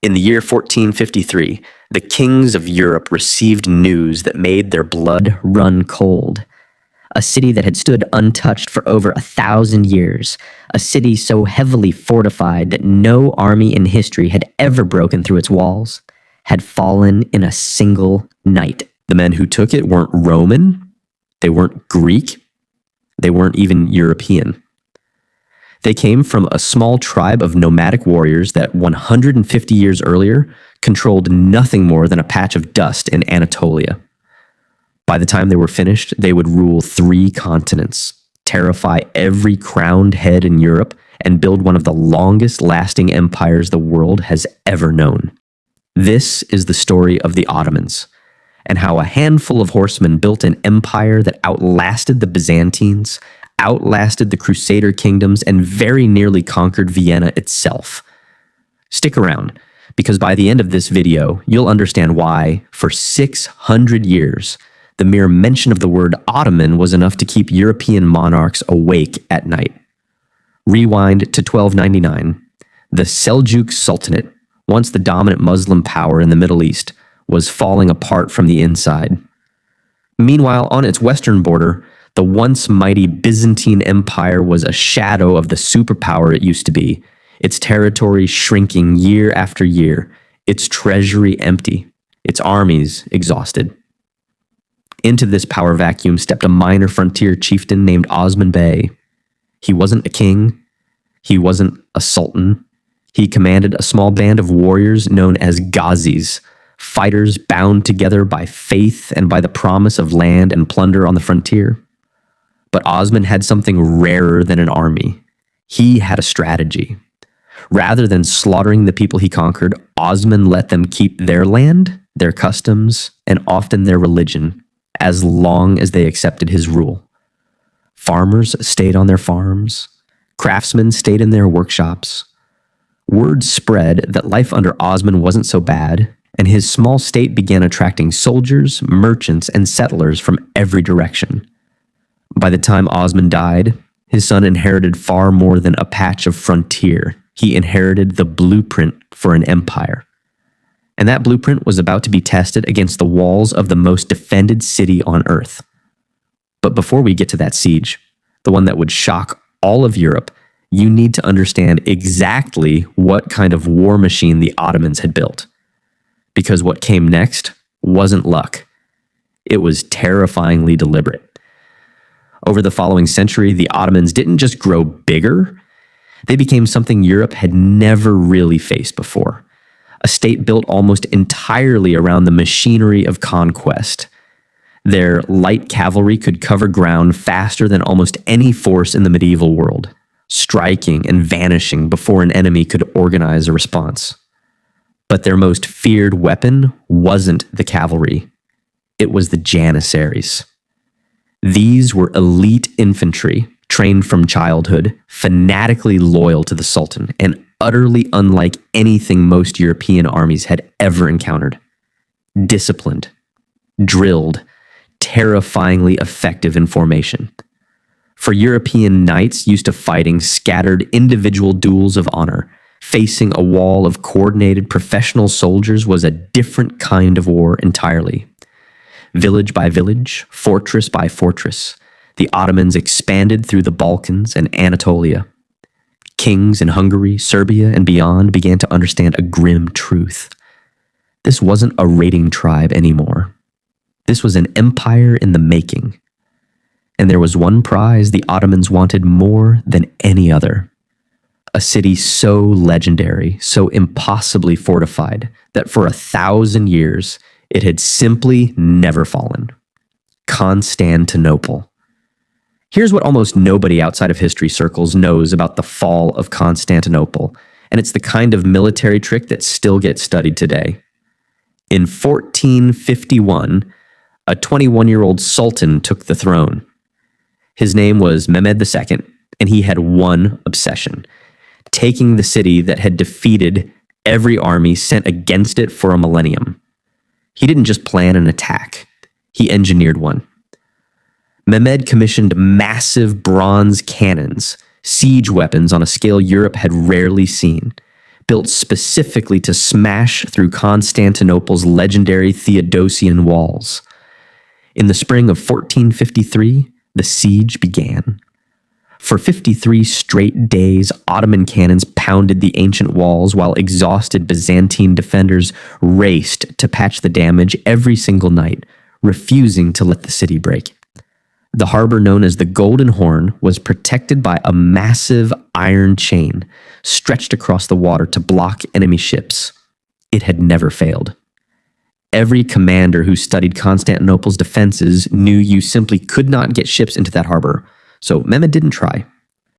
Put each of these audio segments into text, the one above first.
In the year 1453, the kings of Europe received news that made their blood run cold. A city that had stood untouched for over 1,000 years, a city so heavily fortified that no army in history had ever broken through its walls, had fallen in a single night. The men who took it weren't Roman, they weren't Greek, they weren't even European. They came from a small tribe of nomadic warriors that 150 years earlier controlled nothing more than a patch of dust in Anatolia. By the time they were finished, they would rule 3 continents, terrify every crowned head in Europe, and build one of the longest-lasting empires the world has ever known. This is the story of the Ottomans, and how a handful of horsemen built an empire that outlasted the Byzantines, outlasted the Crusader kingdoms, and very nearly conquered Vienna itself. Stick around, because by the end of this video, you'll understand why, for 600 years, the mere mention of the word Ottoman was enough to keep European monarchs awake at night. Rewind to 1299. The Seljuk Sultanate, once the dominant Muslim power in the Middle East, was falling apart from the inside. Meanwhile, on its western border, the once mighty Byzantine Empire was a shadow of the superpower it used to be, its territory shrinking year after year, its treasury empty, its armies exhausted. Into this power vacuum stepped a minor frontier chieftain named Osman Bey. He wasn't a king. He wasn't a sultan. He commanded a small band of warriors known as Ghazis, fighters bound together by faith and by the promise of land and plunder on the frontier. But Osman had something rarer than an army. He had a strategy. Rather than slaughtering the people he conquered, Osman let them keep their land, their customs, and often their religion, as long as they accepted his rule. Farmers stayed on their farms. Craftsmen stayed in their workshops. Word spread that life under Osman wasn't so bad, and his small state began attracting soldiers, merchants, and settlers from every direction. By the time Osman died, his son inherited far more than a patch of frontier. He inherited the blueprint for an empire. And that blueprint was about to be tested against the walls of the most defended city on earth. But before we get to that siege, the one that would shock all of Europe, you need to understand exactly what kind of war machine the Ottomans had built. Because what came next wasn't luck. It was terrifyingly deliberate. Over the following century, the Ottomans didn't just grow bigger, they became something Europe had never really faced before. A state built almost entirely around the machinery of conquest. Their light cavalry could cover ground faster than almost any force in the medieval world, striking and vanishing before an enemy could organize a response. But their most feared weapon wasn't the cavalry. It was the Janissaries. These were elite infantry, trained from childhood, fanatically loyal to the Sultan, and utterly unlike anything most European armies had ever encountered. Disciplined, drilled, terrifyingly effective in formation. For European knights used to fighting scattered individual duels of honor, facing a wall of coordinated professional soldiers was a different kind of war entirely. Village by village, fortress by fortress, the Ottomans expanded through the Balkans and Anatolia. Kings in Hungary, Serbia, and beyond began to understand a grim truth. This wasn't a raiding tribe anymore. This was an empire in the making. And there was one prize the Ottomans wanted more than any other. A city so legendary, so impossibly fortified, that for 1,000 years, it had simply never fallen. Constantinople. Here's what almost nobody outside of history circles knows about the fall of Constantinople, and it's the kind of military trick that still gets studied today. In 1451, a 21-year-old sultan took the throne. His name was Mehmed II, and he had one obsession: taking the city that had defeated every army sent against it for a millennium. He didn't just plan an attack, he engineered one. Mehmed commissioned massive bronze cannons, siege weapons on a scale Europe had rarely seen, built specifically to smash through Constantinople's legendary Theodosian walls. In the spring of 1453, the siege began. For 53 straight days, Ottoman cannons pounded the ancient walls while exhausted Byzantine defenders raced to patch the damage every single night, refusing to let the city break. The harbor known as the Golden Horn was protected by a massive iron chain stretched across the water to block enemy ships. It had never failed. Every commander who studied Constantinople's defenses knew you simply could not get ships into that harbor, so Mehmed didn't try.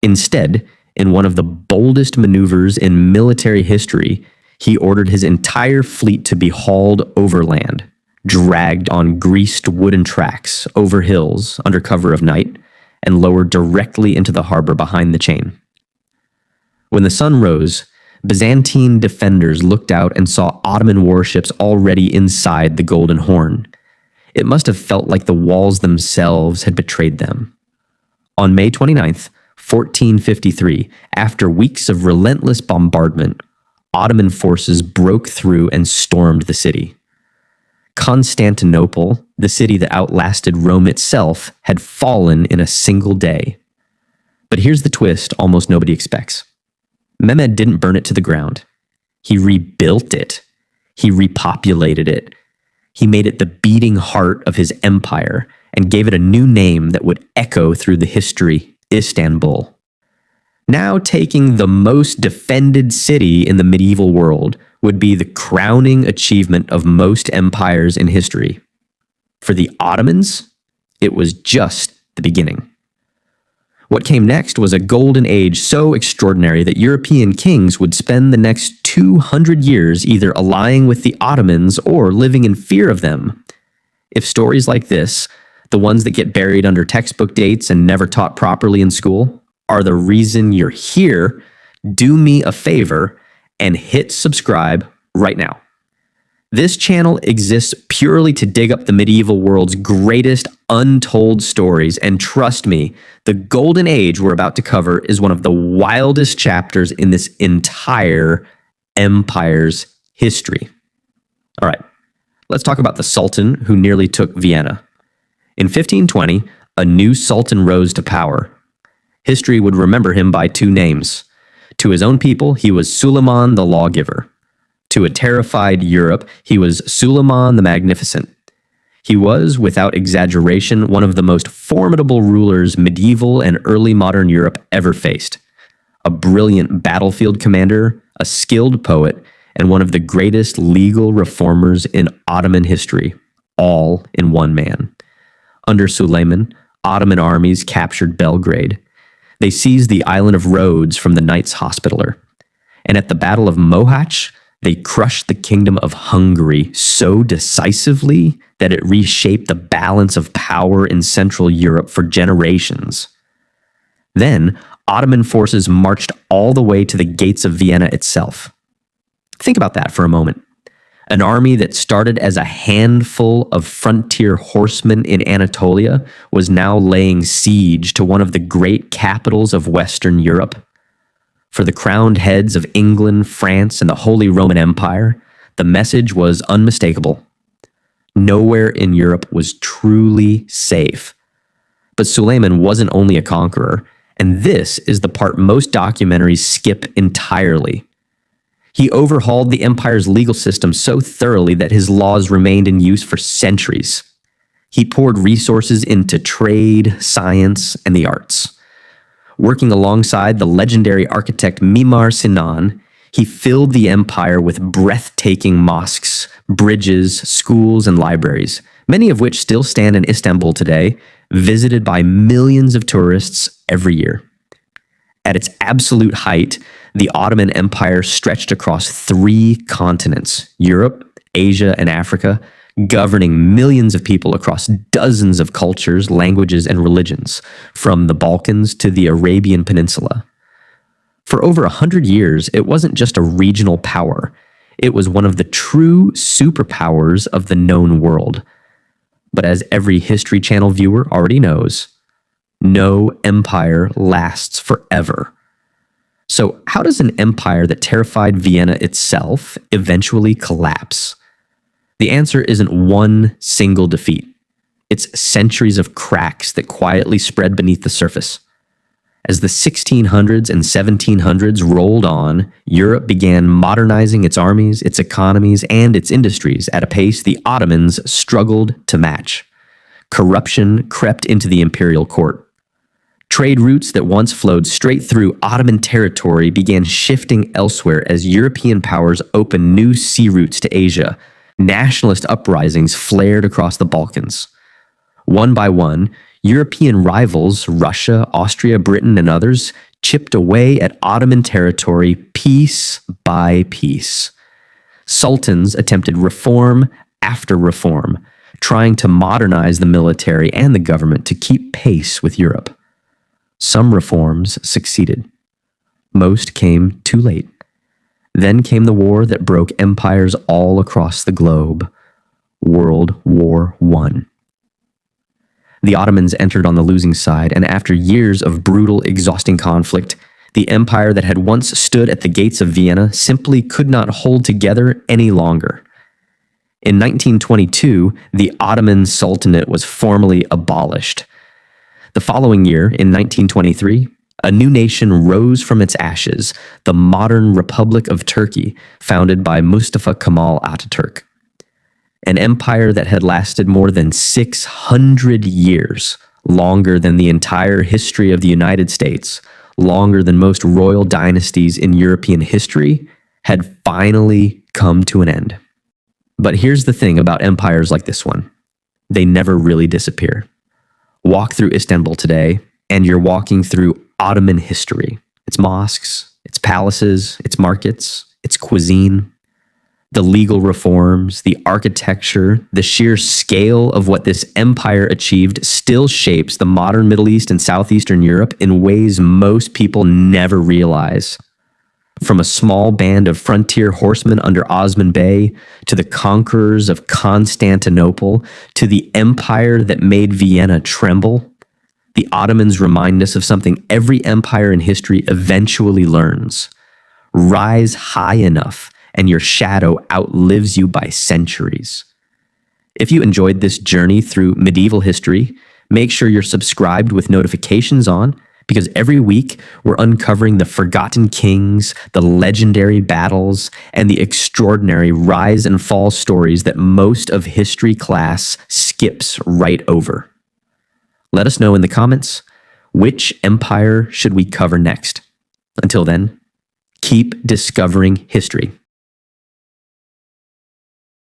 Instead, in one of the boldest maneuvers in military history, he ordered his entire fleet to be hauled overland, dragged on greased wooden tracks over hills under cover of night, and lowered directly into the harbor behind the chain. When the sun rose, Byzantine defenders looked out and saw Ottoman warships already inside the Golden Horn. It must have felt like the walls themselves had betrayed them. On May 29th, 1453, after weeks of relentless bombardment, Ottoman forces broke through and stormed the city. Constantinople, the city that outlasted Rome itself, had fallen in a single day. But here's the twist almost nobody expects. Mehmed didn't burn it to the ground. He rebuilt it. He repopulated it. He made it the beating heart of his empire and gave it a new name that would echo through the history, Istanbul. Now taking the most defended city in the medieval world would be the crowning achievement of most empires in history. For the Ottomans, it was just the beginning. What came next was a golden age so extraordinary that European kings would spend the next 200 years either allying with the Ottomans or living in fear of them. If stories like this, the ones that get buried under textbook dates and never taught properly in school, are the reason you're here, do me a favor and hit subscribe right now. This channel exists purely to dig up the medieval world's greatest untold stories, and trust me, the golden age we're about to cover is one of the wildest chapters in this entire empire's history. All right, let's talk about the Sultan who nearly took Vienna. In 1520, a new sultan rose to power. History would remember him by two names. To his own people, he was Suleiman the Lawgiver. To a terrified Europe, he was Suleiman the Magnificent. He was, without exaggeration, one of the most formidable rulers medieval and early modern Europe ever faced. A brilliant battlefield commander, a skilled poet, and one of the greatest legal reformers in Ottoman history, all in one man. Under Suleiman, Ottoman armies captured Belgrade. They seized the island of Rhodes from the Knights Hospitaller. And at the Battle of Mohacs, they crushed the kingdom of Hungary so decisively that it reshaped the balance of power in Central Europe for generations. Then, Ottoman forces marched all the way to the gates of Vienna itself. Think about that for a moment. An army that started as a handful of frontier horsemen in Anatolia was now laying siege to one of the great capitals of Western Europe. For the crowned heads of England, France, and the Holy Roman Empire, the message was unmistakable. Nowhere in Europe was truly safe. But Suleiman wasn't only a conqueror, and this is the part most documentaries skip entirely. He overhauled the empire's legal system so thoroughly that his laws remained in use for centuries. He poured resources into trade, science, and the arts. Working alongside the legendary architect Mimar Sinan, he filled the empire with breathtaking mosques, bridges, schools, and libraries, many of which still stand in Istanbul today, visited by millions of tourists every year. At its absolute height, the Ottoman Empire stretched across 3 continents, Europe, Asia, and Africa, governing millions of people across dozens of cultures, languages, and religions, from the Balkans to the Arabian Peninsula. For over 100 years, it wasn't just a regional power. It was one of the true superpowers of the known world. But as every History Channel viewer already knows, no empire lasts forever. So, how does an empire that terrified Vienna itself eventually collapse? The answer isn't one single defeat. It's centuries of cracks that quietly spread beneath the surface. As the 1600s and 1700s rolled on, Europe began modernizing its armies, its economies, and its industries at a pace the Ottomans struggled to match. Corruption crept into the imperial court. Trade routes that once flowed straight through Ottoman territory began shifting elsewhere as European powers opened new sea routes to Asia. Nationalist uprisings flared across the Balkans. One by one, European rivals, Russia, Austria, Britain, and others, chipped away at Ottoman territory piece by piece. Sultans attempted reform after reform, trying to modernize the military and the government to keep pace with Europe. Some reforms succeeded. Most came too late. Then came the war that broke empires all across the globe, World War I. The Ottomans entered on the losing side, and after years of brutal, exhausting conflict, the empire that had once stood at the gates of Vienna simply could not hold together any longer. In 1922, the Ottoman Sultanate was formally abolished. The following year, in 1923, a new nation rose from its ashes, the modern Republic of Turkey, founded by Mustafa Kemal Ataturk. An empire that had lasted more than 600 years, longer than the entire history of the United States, longer than most royal dynasties in European history, had finally come to an end. But here's the thing about empires like this one. They never really disappear. Walk through Istanbul today, and you're walking through Ottoman history. Its mosques, its palaces, its markets, its cuisine, the legal reforms, the architecture, the sheer scale of what this empire achieved still shapes the modern Middle East and Southeastern Europe in ways most people never realize. From a small band of frontier horsemen under Osman Bey, to the conquerors of Constantinople, to the empire that made Vienna tremble, the Ottomans remind us of something every empire in history eventually learns. Rise high enough, and your shadow outlives you by centuries. If you enjoyed this journey through medieval history, make sure you're subscribed with notifications on, because every week we're uncovering the forgotten kings, the legendary battles, and the extraordinary rise and fall stories that most of history class skips right over. Let us know in the comments, which empire should we cover next? Until then, keep discovering history.